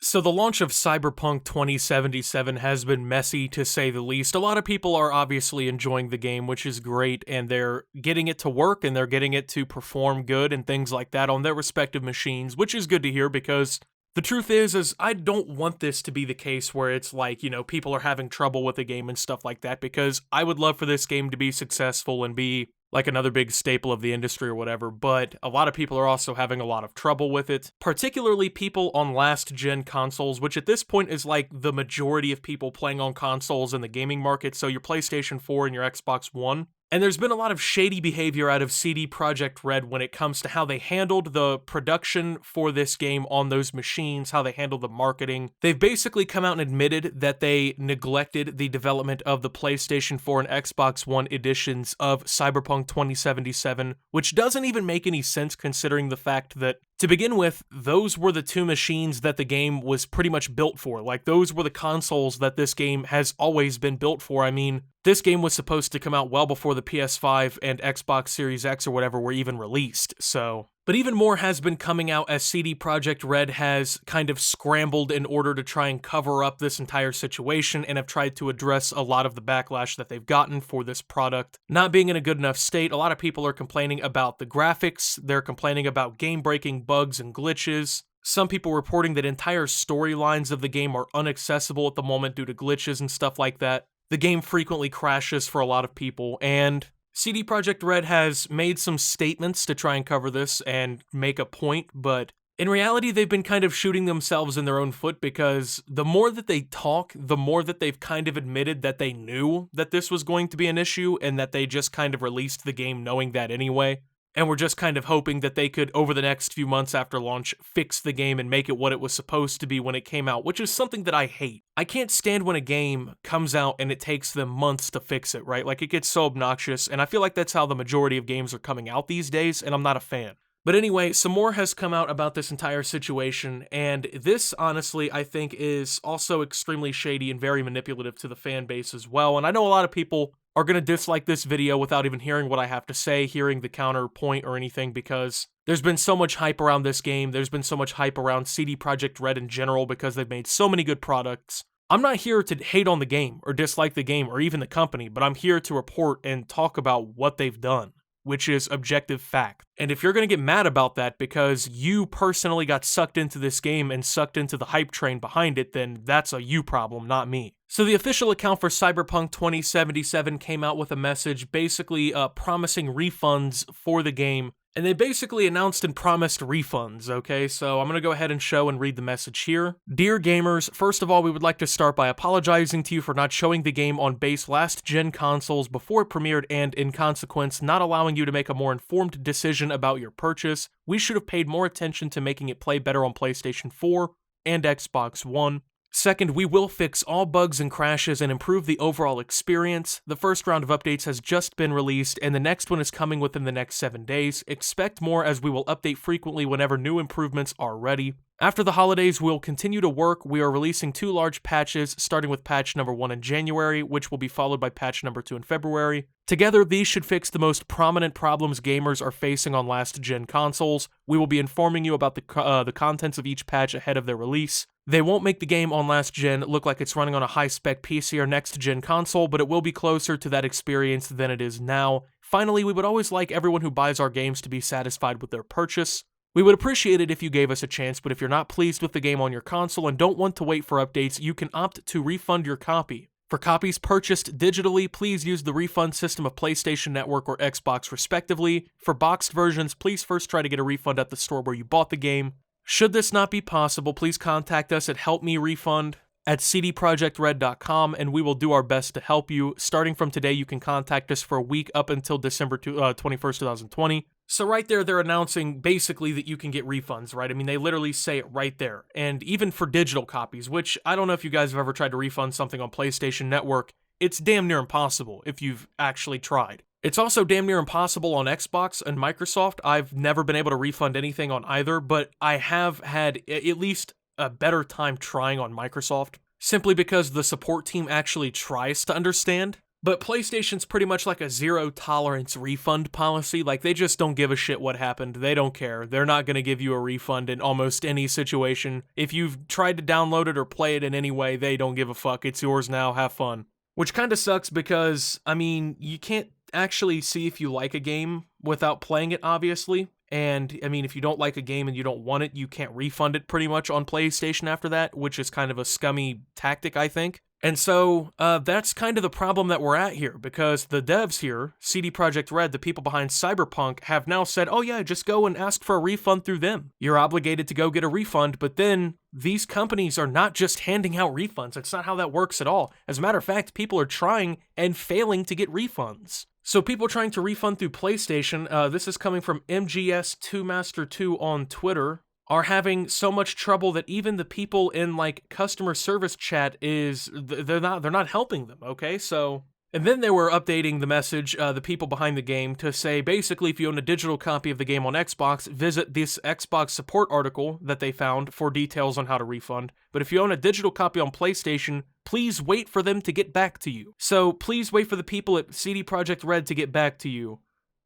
So the launch of Cyberpunk 2077 has been messy to say the least. A lot of people are obviously enjoying the game, which is great, and they're getting it to work and they're getting it to perform good and things like that on their respective machines, which is good to hear because the truth is I don't want this to be the case where it's like, people are having trouble with the game and stuff like that, because I would love for this game to be successful and be like another big staple of the industry or whatever, but a lot of people are also having a lot of trouble with it, particularly people on last-gen consoles, which at this point is like the majority of people playing on consoles in the gaming market, so your PlayStation 4 and your Xbox One. And there's been a lot of shady behavior out of CD Projekt Red when it comes to how they handled the production for this game on those machines, how they handled the marketing. They've basically come out and admitted that they neglected the development of the PlayStation 4 and Xbox One editions of Cyberpunk 2077, which doesn't even make any sense considering the fact that, to begin with, those were the two machines that the game was pretty much built for. Like, those were the consoles that this game has always been built for. I mean, this game was supposed to come out well before the PS5 and Xbox Series X or whatever were even released, so. But even more has been coming out as CD Projekt Red has kind of scrambled in order to try and cover up this entire situation and have tried to address a lot of the backlash that they've gotten for this product not being in a good enough state. A lot of people are complaining about the graphics, they're complaining about game-breaking bugs and glitches. Some people reporting that entire storylines of the game are inaccessible at the moment due to glitches and stuff like that. The game frequently crashes for a lot of people, and CD Projekt Red has made some statements to try and cover this and make a point, but in reality, they've been kind of shooting themselves in their own foot, because the more that they talk, the more that they've kind of admitted that they knew that this was going to be an issue and that they just kind of released the game knowing that anyway. And we're just kind of hoping that they could, over the next few months after launch, fix the game and make it what it was supposed to be when it came out, which is something that I hate. I can't stand when a game comes out and it takes them months to fix it, right? Like, it gets so obnoxious, and I feel like that's how the majority of games are coming out these days, and I'm not a fan. But anyway, some more has come out about this entire situation, and this, honestly, I think is also extremely shady and very manipulative to the fan base as well, and I know a lot of people are going to dislike this video without even hearing what I have to say, hearing the counterpoint or anything, because there's been so much hype around this game, there's been so much hype around CD Projekt Red in general because they've made so many good products. I'm not here to hate on the game or dislike the game or even the company, but I'm here to report and talk about what they've done, which is objective fact. And if you're going to get mad about that because you personally got sucked into this game and sucked into the hype train behind it, then that's a you problem, not me. So the official account for Cyberpunk 2077 came out with a message basically promising refunds for the game. And they basically announced and promised refunds, okay? So I'm going to go ahead and show and read the message here. Dear gamers, first of all, we would like to start by apologizing to you for not showing the game on base last-gen consoles before it premiered and, in consequence, not allowing you to make a more informed decision about your purchase. We should have paid more attention to making it play better on PlayStation 4 and Xbox One. Second, we will fix all bugs and crashes and improve the overall experience. The first round of updates has just been released, and the next one is coming within the next 7 days. Expect more, as we will update frequently whenever new improvements are ready. After the holidays, we'll continue to work. We are releasing 2 large patches, starting with patch number 1 in January, which will be followed by patch number 2 in February. Together, these should fix the most prominent problems gamers are facing on last-gen consoles. We will be informing you about the contents of each patch ahead of their release. They won't make the game on last-gen look like it's running on a high-spec PC or next-gen console, but it will be closer to that experience than it is now. Finally, we would always like everyone who buys our games to be satisfied with their purchase. We would appreciate it if you gave us a chance, but if you're not pleased with the game on your console and don't want to wait for updates, you can opt to refund your copy. For copies purchased digitally, please use the refund system of PlayStation Network or Xbox respectively. For boxed versions, please first try to get a refund at the store where you bought the game. Should this not be possible, please contact us at helpmerefund@cdprojectred.com, and we will do our best to help you. Starting from today, you can contact us for a week up until December 21st, 2020. So right there, they're announcing basically that you can get refunds, right? I mean, they literally say it right there. And even for digital copies, which I don't know if you guys have ever tried to refund something on PlayStation Network, it's damn near impossible if you've actually tried. It's also damn near impossible on Xbox and Microsoft. I've never been able to refund anything on either, but I have had at least a better time trying on Microsoft, simply because the support team actually tries to understand. But PlayStation's pretty much like a zero tolerance refund policy. Like, they just don't give a shit what happened. They don't care. They're not going to give you a refund in almost any situation. If you've tried to download it or play it in any way, they don't give a fuck. It's yours now. Have fun. Which kind of sucks because, I mean, you can't actually see if you like a game without playing it, obviously. And, I mean, if you don't like a game and you don't want it, you can't refund it pretty much on PlayStation after that, which is kind of a scummy tactic, I think. And so, that's kind of the problem that we're at here, because the devs here, CD Projekt Red, the people behind Cyberpunk, have now said, oh yeah, just go and ask for a refund through them. You're obligated to go get a refund, but then these companies are not just handing out refunds. That's not how that works at all. As a matter of fact, people are trying and failing to get refunds. So people trying to refund through PlayStation, this is coming from MGS2Master2 on Twitter, are having so much trouble that even the people in like customer service chat they're not helping them, okay? So, and then they were updating the message, the people behind the game, to say basically if you own a digital copy of the game on Xbox, visit this Xbox support article that they found for details on how to refund. But if you own a digital copy on PlayStation, please wait for them to get back to you. So please wait for the people at CD Projekt Red to get back to you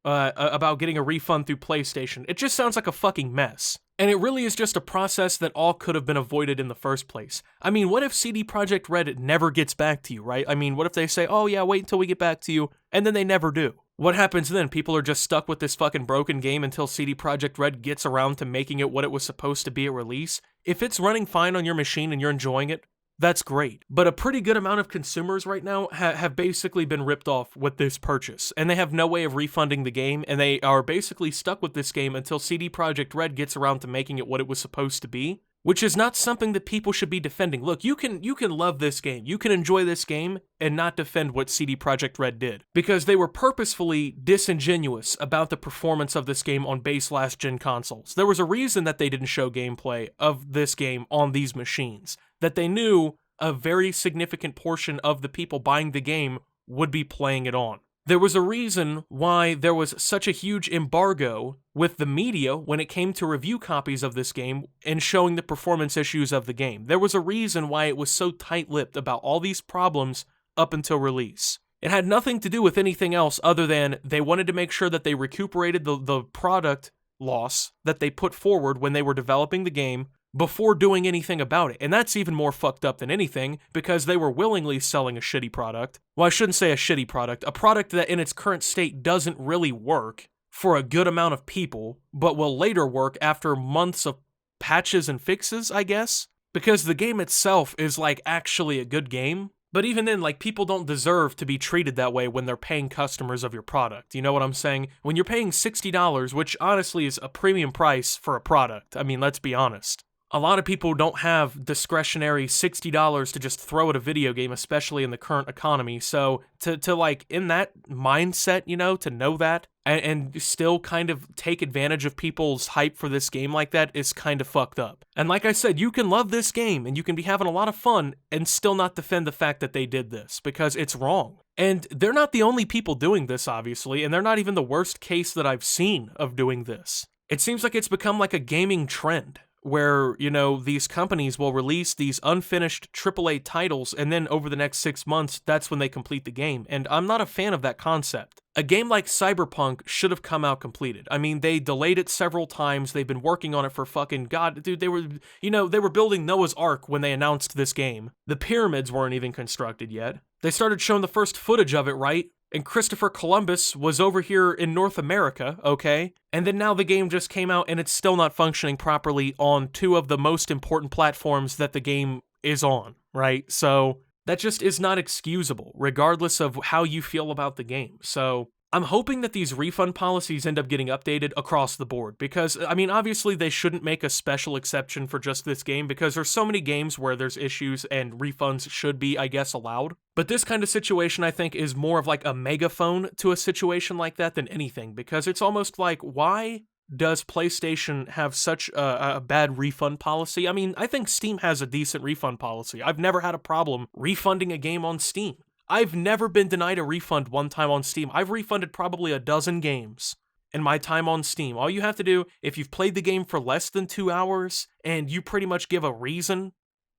about getting a refund through PlayStation. It just sounds like a fucking mess. And it really is just a process that all could have been avoided in the first place. I mean, what if CD Projekt Red never gets back to you, right? I mean, what if they say, oh yeah, wait until we get back to you, and then they never do? What happens then? People are just stuck with this fucking broken game until CD Projekt Red gets around to making it what it was supposed to be at release? If it's running fine on your machine and you're enjoying it, that's great. But a pretty good amount of consumers right now have basically been ripped off with this purchase, and they have no way of refunding the game, and they are basically stuck with this game until CD Projekt Red gets around to making it what it was supposed to be, which is not something that people should be defending. Look, you can love this game, you can enjoy this game, and not defend what CD Projekt Red did, because they were purposefully disingenuous about the performance of this game on base last-gen consoles. There was a reason that they didn't show gameplay of this game on these machines, that they knew a very significant portion of the people buying the game would be playing it on. There was a reason why there was such a huge embargo with the media when it came to review copies of this game and showing the performance issues of the game. There was a reason why it was so tight-lipped about all these problems up until release. It had nothing to do with anything else other than they wanted to make sure that they recuperated the product loss that they put forward when they were developing the game before doing anything about it. And that's even more fucked up than anything, because they were willingly selling a shitty product. Well, I shouldn't say a shitty product, a product that in its current state doesn't really work for a good amount of people, but will later work after months of patches and fixes, I guess? Because the game itself is like actually a good game, but even then, like, people don't deserve to be treated that way when they're paying customers of your product. You know what I'm saying? When you're paying $60, which honestly is a premium price for a product, I mean, let's be honest. A lot of people don't have discretionary $60 to just throw at a video game, especially in the current economy. So to like, in that mindset, you know, to know that and still kind of take advantage of people's hype for this game like that is kind of fucked up. And like I said, you can love this game and you can be having a lot of fun and still not defend the fact that they did this, because it's wrong. And they're not the only people doing this, obviously, and they're not even the worst case that I've seen of doing this. It seems like it's become like a gaming trend, where, you know, these companies will release these unfinished AAA titles, and then over the next 6 months, that's when they complete the game, and I'm not a fan of that concept. A game like Cyberpunk should have come out completed. I mean, they delayed it several times, they've been working on it for fucking, God, dude, they were building Noah's Ark when they announced this game. The pyramids weren't even constructed yet. They started showing the first footage of it, right? And Christopher Columbus was over here in North America, okay? And then now the game just came out and it's still not functioning properly on two of the most important platforms that the game is on, right? So that just is not excusable, regardless of how you feel about the game. So I'm hoping that these refund policies end up getting updated across the board, because, I mean, obviously they shouldn't make a special exception for just this game, because there's so many games where there's issues and refunds should be, I guess, allowed. But this kind of situation, I think, is more of like a megaphone to a situation like that than anything, because it's almost like, why does PlayStation have such a bad refund policy? I mean, I think Steam has a decent refund policy. I've never had a problem refunding a game on Steam. I've never been denied a refund one time on Steam. I've refunded probably a dozen games in my time on Steam. All you have to do, if you've played the game for less than 2 hours and you pretty much give a reason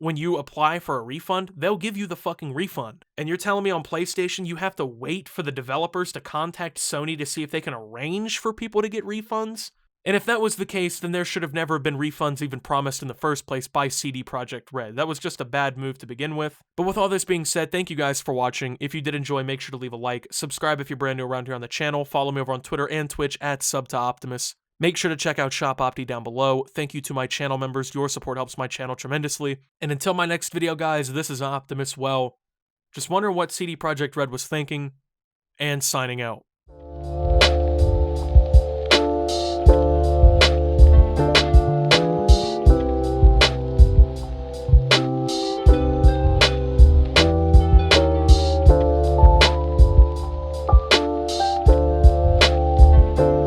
when you apply for a refund, they'll give you the fucking refund. And you're telling me on PlayStation you have to wait for the developers to contact Sony to see if they can arrange for people to get refunds? And if that was the case, then there should have never been refunds even promised in the first place by CD Projekt Red. That was just a bad move to begin with. But with all this being said, thank you guys for watching. If you did enjoy, make sure to leave a like, subscribe if you're brand new around here on the channel, follow me over on Twitter and Twitch at @SubToOptimus. Make sure to check out Shop Opti down below. Thank you to my channel members. Your support helps my channel tremendously. And until my next video, guys, this is Optimus. Well, just wondering what CD Projekt Red was thinking, and signing out.